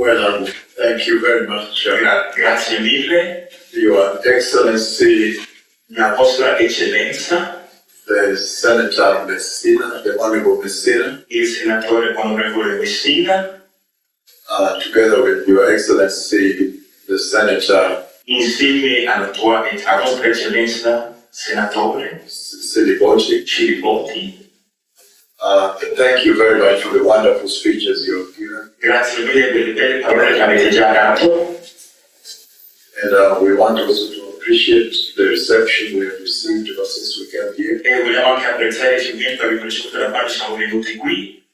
Well, thank you very much. Grazie mille, Your Excellency, la vostra eccellenza, the Senator Messina, the Honorable Messina, il senatore onorevole Messina, together with Your Excellency, the Senator insieme alla vostra eccellenza, senatore Ciliboti. Thank you very much for the wonderful speeches you have given. Grazie mille per le belle parole che avete già dato. And we want also to appreciate the reception we have received since we came here. E vogliamo anche apprezzare il ricevuto che abbiamo ricevuto da quando siamo venuti qui.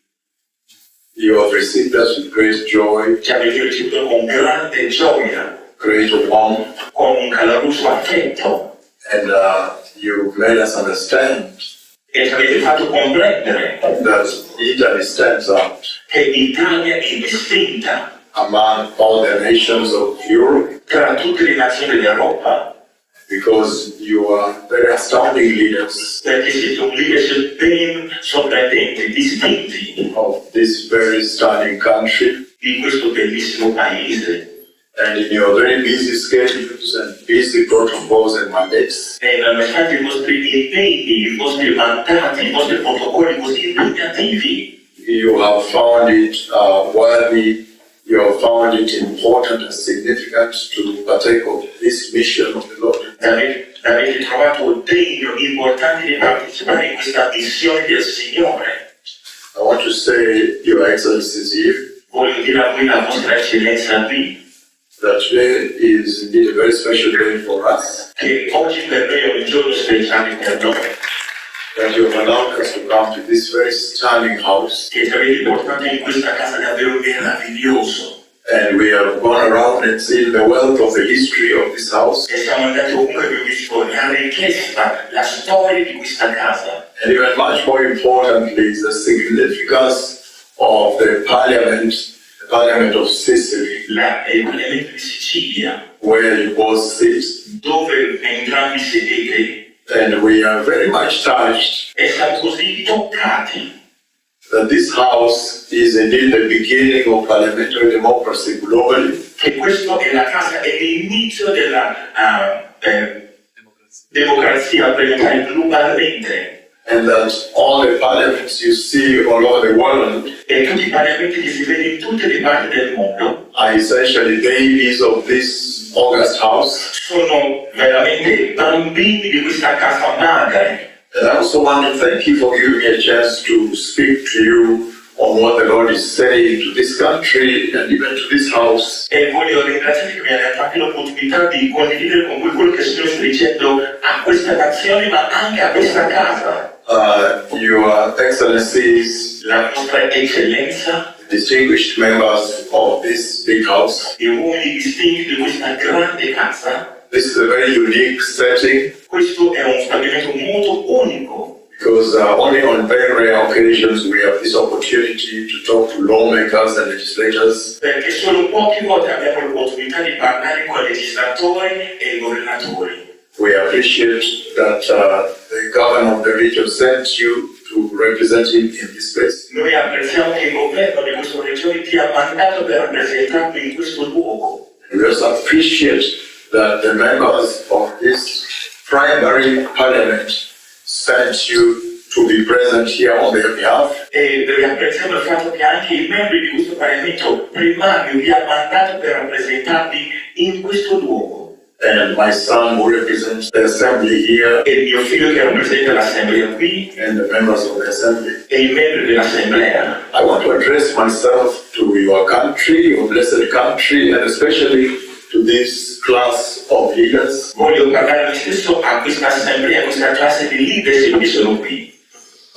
You have received us with great joy, Ci avete ricevuto con grande gioia, great warmth, con un caloroso affetto, and you made us understand e ci avete fatto comprendere that Italy stands out che l'Italia è distinta among all the nations of Europe tra tutte le nazioni d'Europa, because you are very astounding leaders perché siete un leadership ben sorprendente, distinti of this very stunning country. di questo bellissimo paese. And in your very busy schedules and busy protocols and mandates, E nonostante i vostri impegni, i vostri mandati, i vostri protocolli così impegnativi, you have found it worthy, you have found it important and significant to partake of this mission of the Lord. avete trovato degno, importante di partecipare in questa missione del Signore. I want to say, Your Excellencies here, Voglio dire a voi la vostra eccellenza qui, that today is indeed a very special day for us, che oggi per noi è un giorno speciale per noi, that you have allowed us to come to this very stunning house, che ci avete portato in questa casa davvero meraviglioso. and we have gone around and seen the wealth of the history of this house, E siamo andati ovunque abbiamo visto la ricchezza, la storia di questa casa. and even much more importantly, the significance of the Parliament of Sicily, Il Parlamento di Sicilia, where you both sit, dove entrambi sedete, and we are very much touched e siamo così toccati that this house is indeed the beginning of parliamentary democracy globally, che questo è la casa, è l'inizio della democrazia parlamentare globalmente. and that all the parliaments you see all over the world E tutti i parlamenti che si vedono in tutte le parti del mondo are essentially babies of this august house. sono veramente bambini di questa casa madre. And I also want to thank you for giving me a chance to speak to you on what the Lord is saying to this country and even to this house. E voglio ringraziarti che mi hai dato anche l'opportunità di condividere con voi quello che il Signore sta dicendo a questa nazione, ma anche a questa casa. Your Excellencies, La nostra eccellenza, distinguished members of this big house, gli uomini distinti di questa grande casa, this is a very unique setting questo è uno stabilimento molto unico, because only on very rare occasions we have this opportunity to talk to lawmakers and legislators. perché solo poche volte abbiamo l'opportunità di parlare con i legislatori e i governatori. We appreciate that the governor of the region sent you to represent him in this place. Noi apprezziamo che il governo di questa regione ti ha mandato per rappresentarvi in questo luogo. We also appreciate that the members of this primary parliament sent you to be present here on their behalf. E apprezziamo il fatto che anche i membri di questo Parlamento primario vi ha mandato per rappresentarvi in questo luogo. And my son who represents the assembly here E il mio figlio che rappresenta l'assemblea qui and the members of the assembly. e i membri dell'assemblea. I want to address myself to your country, your blessed country, and especially to this class of leaders. Voglio parlare me stesso a questa assemblea, a questa classe di leadership che sono qui.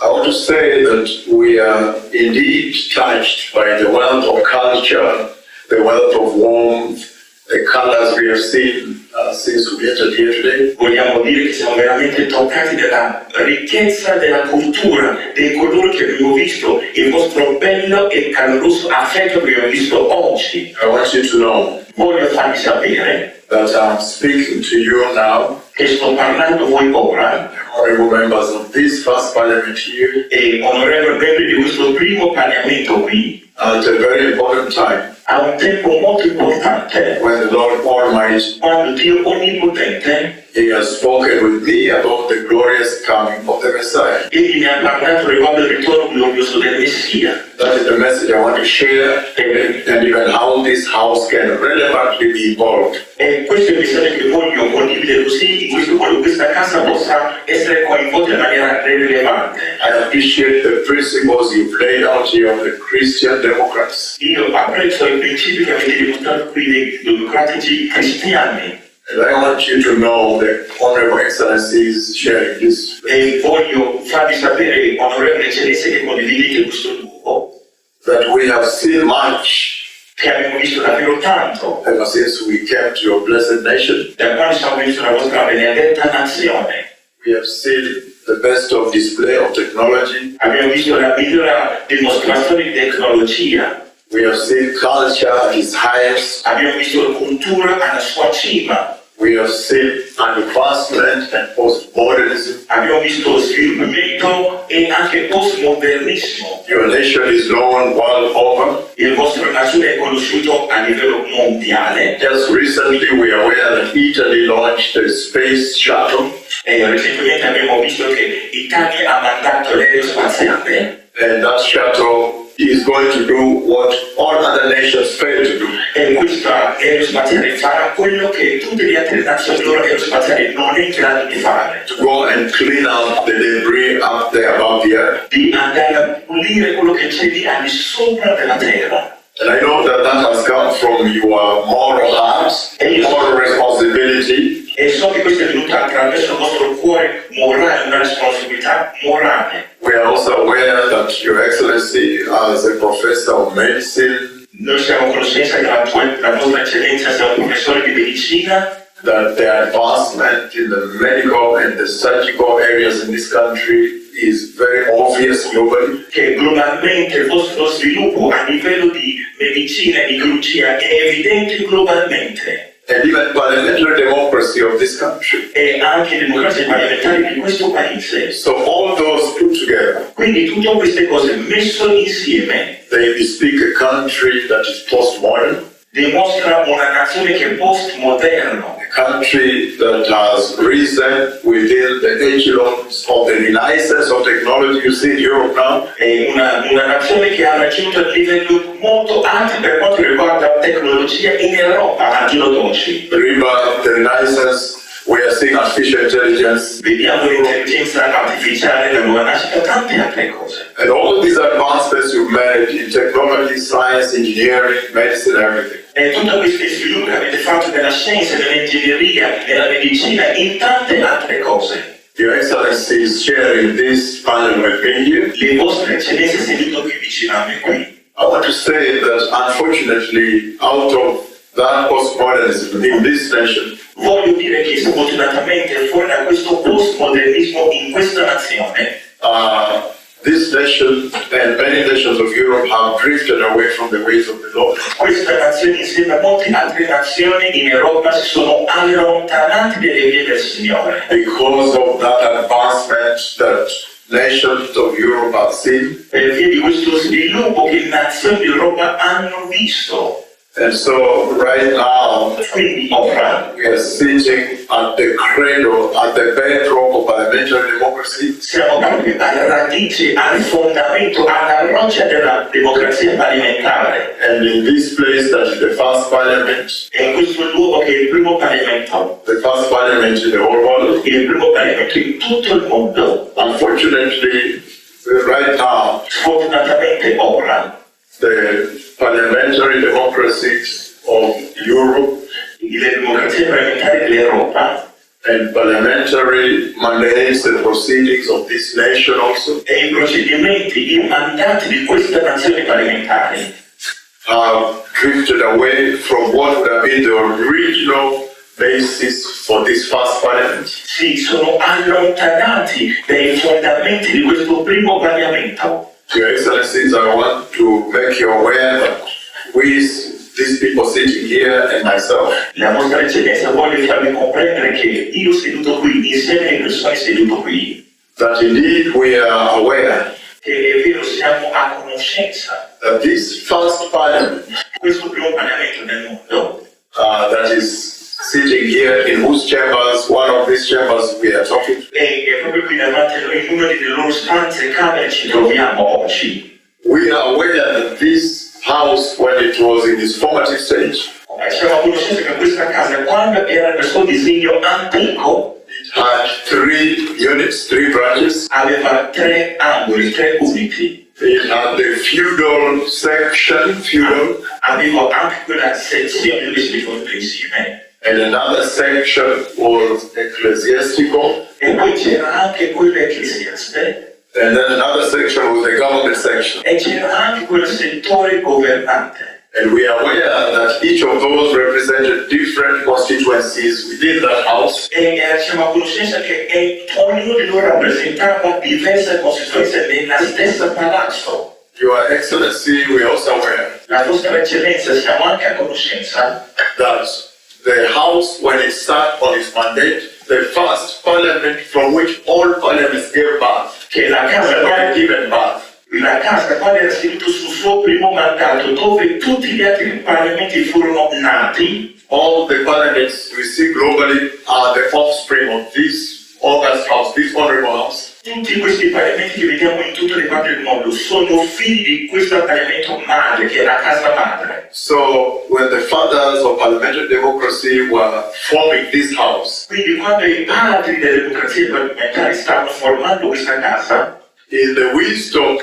I want to say that we are indeed touched by the wealth of culture, the wealth of warmth, the colors we have seen since we entered here today. Vogliamo dire che siamo veramente toccati dalla ricchezza della cultura, dei colori che abbiamo visto, il vostro bello e caloroso affetto che abbiamo visto oggi. I want you to know Voglio farvi sapere that I'm speaking to you now, che sto parlando a voi ora, honorable members of this first parliament here, e onorevoli membri di questo primo Parlamento qui, at a very important time. a un tempo molto importante, when the Lord Almighty, quando Dio Onnipotente, He has spoken with me about the glorious coming of the Messiah. Egli mi ha parlato riguardo il ritorno glorioso del Messia. That is the message I want to share, and even how this house can relevantly be involved. E questo è il messaggio che voglio condividere così, in questo modo questa casa possa essere coinvolta in maniera rilevante. I appreciate the principles you've laid out here of the Christian Democrats. Io apprezzo i principi che avete dimostrato qui dei democratici cristiani. And I want you to know that Honorable Excellencies sharing this. E voglio farvi sapere, onorevoli eccellenze, che condividete questo luogo, That we have seen much che abbiamo visto davvero tanto ever since we came to your blessed nation. da quando siamo venuti nella vostra benedetta nazione. We have seen the best of display of technology. Abbiamo visto la migliore dimostrazione di tecnologia. We have seen culture at its highest. Abbiamo visto la cultura alla sua cima. We have seen advancement and postmodernism. Abbiamo visto sviluppamento e anche postmodernismo. Your nation is known world over. Il vostro nazione è conosciuto a livello mondiale. Just recently we are aware that Italy launched a space shuttle. E recentemente abbiamo visto che l'Italia ha mandato l'aereo spaziale. And that shuttle is going to do what all other nations fail to do. E questo aereo spaziale farà quello che tutte le altre nazioni loro aerospaziali non è in grado di fare. To go and clean out the debris up there above the earth. Di andare a pulire quello che c'è di al di sopra della terra. And I know that that has come from your moral hearts, moral responsibility. E so che questo è venuto attraverso il vostro cuore morale, una responsabilità morale. We are also aware that Your Excellency, as a professor of medicine, Noi siamo a conoscenza della vostra eccellenza, siamo professori di medicina, that the advancement in the medical and the surgical areas in this country is very obvious globally. che globalmente il vostro sviluppo a livello di medicina e di chirurgia è evidente globalmente. And even parliamentary democracy of this country. E anche democrazia parlamentare di questo paese. So all those put together, Quindi tutte queste cose messe insieme they bespeak a country that is postmodern, dimostra una nazione che è postmoderno, a country that has risen within the echelons of the renaissance of technology you see in Europe now. è una nazione che ha raggiunto un livello molto alto per quanto riguarda la tecnologia in Europa al giorno d'oggi. Remember the renaissance, we are seeing artificial intelligence, Vediamo l'intelligenza artificiale, la nuova nascita, tante altre cose. and all these advancements you've made in technology, science, engineering, medicine, everything. E tutti questi sviluppi che avete fatto nella scienza, nell'ingegneria, nella medicina, in tante altre cose. Your Excellency is sharing this panel with me here. Le vostre eccellenze seduto qui vicino a me qui. I want to say that unfortunately, out of that postmodernism in this nation, Voglio dire che sfortunatamente fuori da questo postmodernismo in questa nazione, this nation and many nations of Europe have drifted away from the ways of the Lord. questa nazione insieme a molte altre nazioni in Europa si sono allontanate dalle vie del Signore. Because of that advancement that nations of Europe have seen. Per via di questo sviluppo che le nazioni d'Europa hanno visto. And so right now, Quindi ora we are sitting at the cradle, at the bedrock of parliamentary democracy. siamo proprio alla radice, al fondamento, alla roccia della democrazia parlamentare. And in this place that is the first parliament, E in questo luogo che è il primo Parlamento, the first parliament in the whole world, il primo Parlamento in tutto il mondo, unfortunately, right now, sfortunatamente ora, the parliamentary democracies of Europe le democrazie parlamentari dell'Europa and parliamentary mandates and proceedings of this nation also e i procedimenti, i mandati di questa nazione parlamentare have drifted away from what would have been the original basis for this first parliament. si sono allontanati dai fondamenti di questo primo Parlamento. Your Excellencies, I want to make you aware that these people sitting here and myself, La vostra eccellenza voglio farvi comprendere che io seduto qui, insieme alle persone sedute qui, that indeed we are aware che è vero siamo a conoscenza that this first parliament questo primo Parlamento nel mondo, that is sitting here, in whose chambers, one of these chambers we are talking, e proprio qui davanti a noi, in una delle loro stanze e camere ci troviamo oggi. we are aware that this house, when it was in its formative stage, Siamo a conoscenza che questa casa, quando era nel suo disegno antico, it had 3 units, 3 branches. aveva 3 angoli, 3 uniti. It had the feudal section, Avevo anche quella sezione dove si ricorda insieme, and another section was ecclesiastical, e poi c'era anche quella ecclesiastica, and then another section was the government section. e c'era anche quel settore governante. And we are aware that each of those represented different constituencies within that house. E siamo a conoscenza che ognuno di loro rappresentava diverse costituenze nella stessa palazzo. Your Excellency, we are also aware La vostra eccellenza, siamo anche a conoscenza that the house, when it sat on its mandate, the first parliament from which all parliaments gave birth, che la casa were given birth, quale era seduto sul suo primo mandato, dove tutti gli altri parlamenti furono nati. all the parliaments we see globally are the offspring of this august house, this honorable house. Tutti questi parlamenti che vediamo in tutte le parti del mondo sono figli di questo parlamento madre, che è la casa madre. So when the fathers of parliamentary democracy were forming this house, Quindi quando i padri delle democrazie parlamentari stavano formando questa casa, in their wisdom,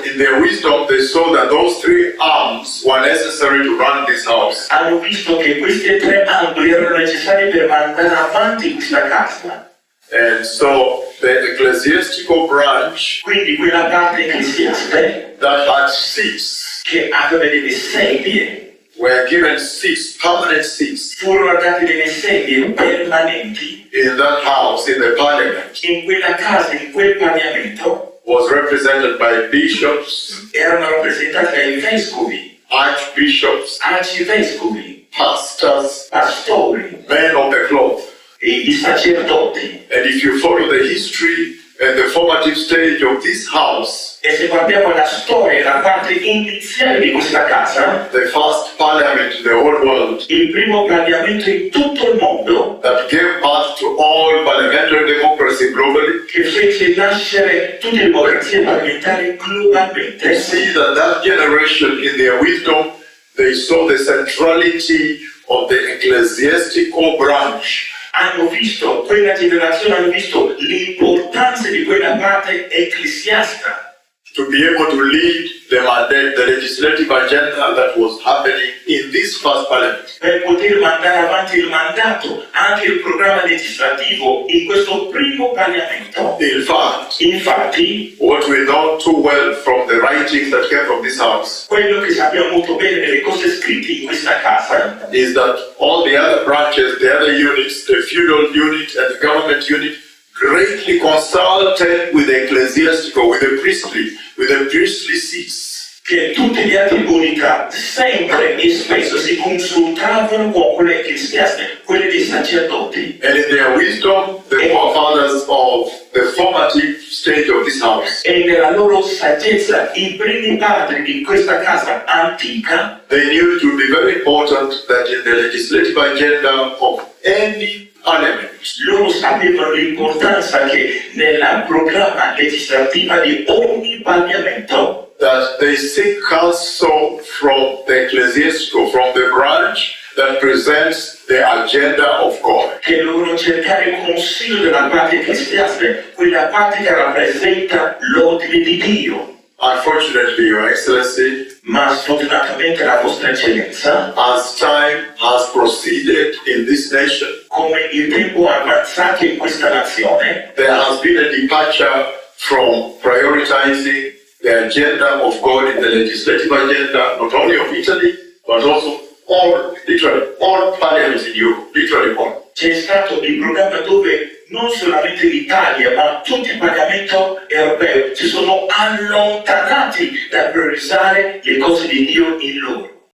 they saw that those 3 arms were necessary to run this house. hanno visto che questi 3 angoli erano necessari per mandare avanti questa casa. And so the ecclesiastical branch Quindi quella parte ecclesiastica that had seats che aveva delle sedie, were given seats, permanent seats, furono date delle sedie permanenti in that house, in the parliament, in quella casa, in quel Parlamento, was represented by bishops, erano rappresentati dai vescovi, archbishops, arcivescovi, pastors, pastori men of the cloth. e i sacerdoti. And if you follow the history and the formative stage of this house, E se guardiamo la storia, la parte iniziale di questa casa, the first parliament in the whole world il primo Parlamento in tutto il mondo that gave birth to all parliamentary democracy globally, che fece nascere tutte le democrazie parlamentari you globalmente, see that that generation, in their wisdom, they saw the centrality of the ecclesiastical branch. hanno visto, quella generazione hanno visto l'importanza di quella parte ecclesiastica To be able to lead the mandate, the legislative agenda that was happening in this first parliament. per poter mandare avanti il mandato, anche il programma legislativo in questo primo Parlamento. In fact, Infatti, what we know too well from the writings that came from this house quello che sappiamo molto bene delle cose scritte in questa casa is that all the other branches, the other units, the feudal unit and the government unit, greatly consulted with the ecclesiastical, with the priestly seats. che tutte le altre unità sempre e spesso si consultavano con quelle ecclesiastiche, quelle dei sacerdoti. And in their wisdom, the forefathers of the formative stage of this house, E nella loro saggezza, i primi padri di questa casa antica, they knew it would be very important that in the legislative agenda of any parliament, loro sapevano l'importanza che nel programma legislativo di ogni Parlamento that they seek counsel from the ecclesiastical, from the branch that presents the agenda of God. che loro cercare il consiglio della parte ecclesiastica, quella parte che rappresenta l'ordine di Dio. Unfortunately, Your Excellency, Ma sfortunatamente la vostra eccellenza, as time has proceeded in this nation, come il tempo è avanzato in questa nazione, there has been a departure from prioritizing the agenda of God in the legislative agenda, not only of Italy, but also literally all parliaments in Europe, literally all. c'è stato il programma dove non solamente l'Italia, ma tutto il Parlamento europeo si sono allontanati da priorizzare le cose di Dio in loro.